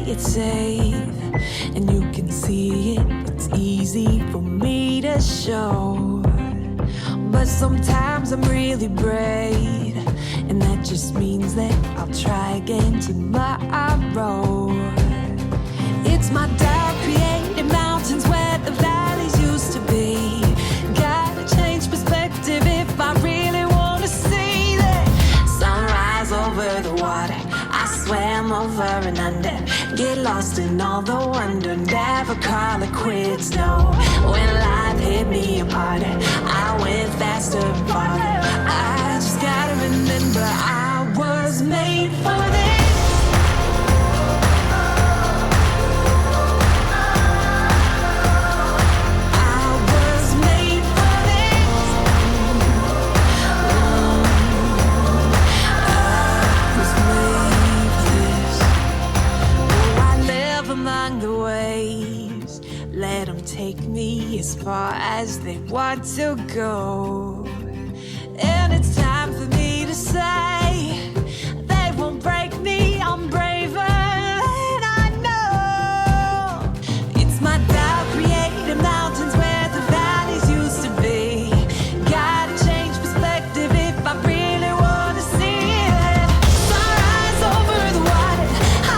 it's safe, and you can see it. It's easy for me to show, but sometimes I'm really brave, and that just means that I'll try again tomorrow. It's my doubt creating mountains where the valleys used to be. Gotta change perspective if I really wanna see that sunrise over the water. I swam over and under, get lost in all the wonder, never call it quits, no. When life hit me apart, I went faster and farther. I just gotta remember I was made for this. Let them take me as far as they want to go. And it's time for me to say, they won't break me, I'm braver than I know. It's my doubt creating mountains where the valleys used to be. Gotta change perspective if I really wanna see it. Sunrise over the water,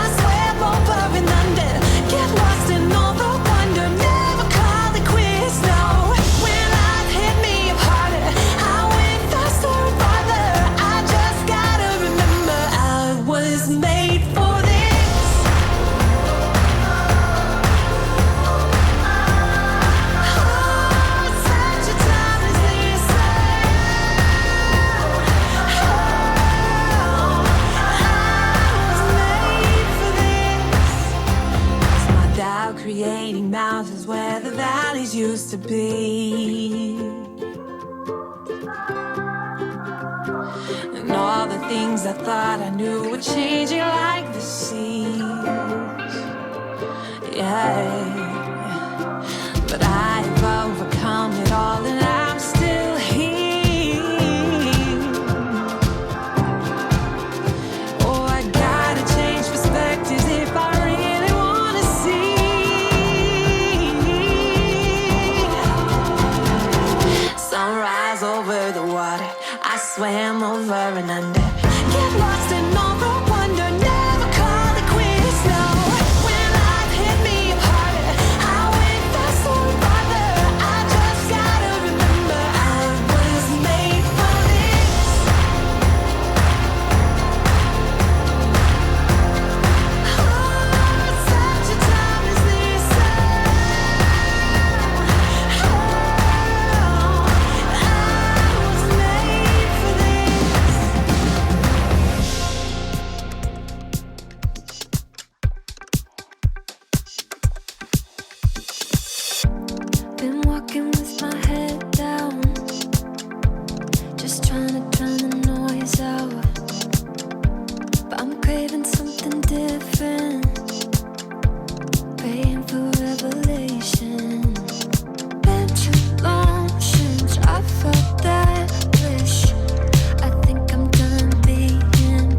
I swam over and under, get lost in all the creating mountains where the valleys used to be. And all the things I thought I knew were changing like the seas. Yeah, but I've overcome it all and I'm still here. Oh, I gotta change perspectives if I really wanna see. Sunrise over the water, I swam over and under, get lost in all the wonder, never call it quits, no. When life hit me apart, I went faster and farther. I just gotta remember I was made for this. Oh, such a time as this. Been walking with my head down, just trying to drown the noise out. But I'm craving something different, praying for revelation. Been too long since I felt that wish. I think I'm done being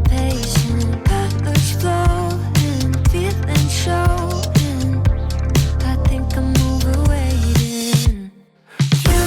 patient. Colors flowing, feeling showing. I think I'm overweighted. You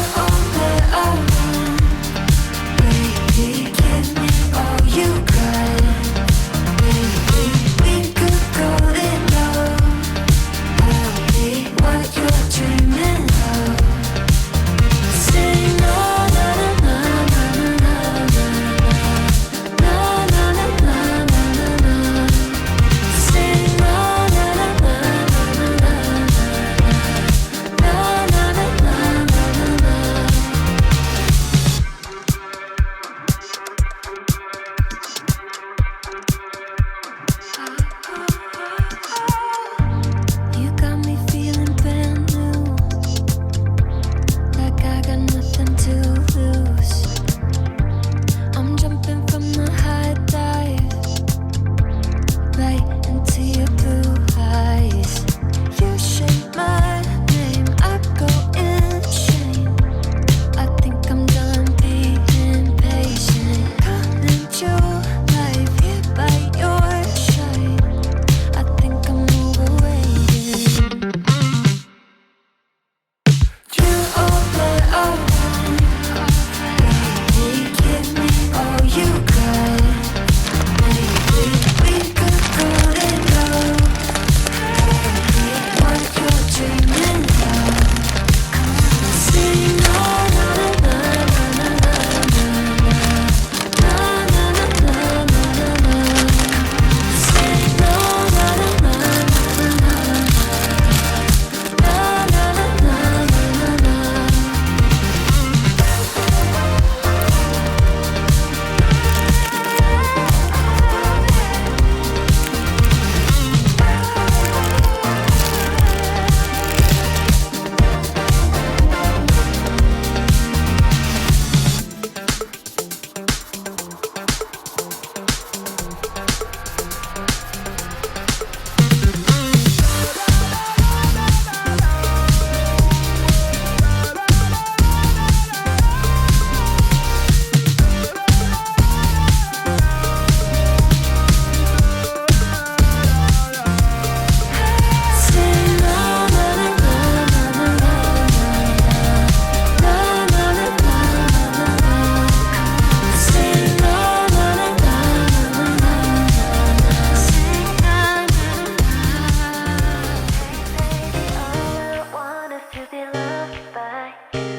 by you.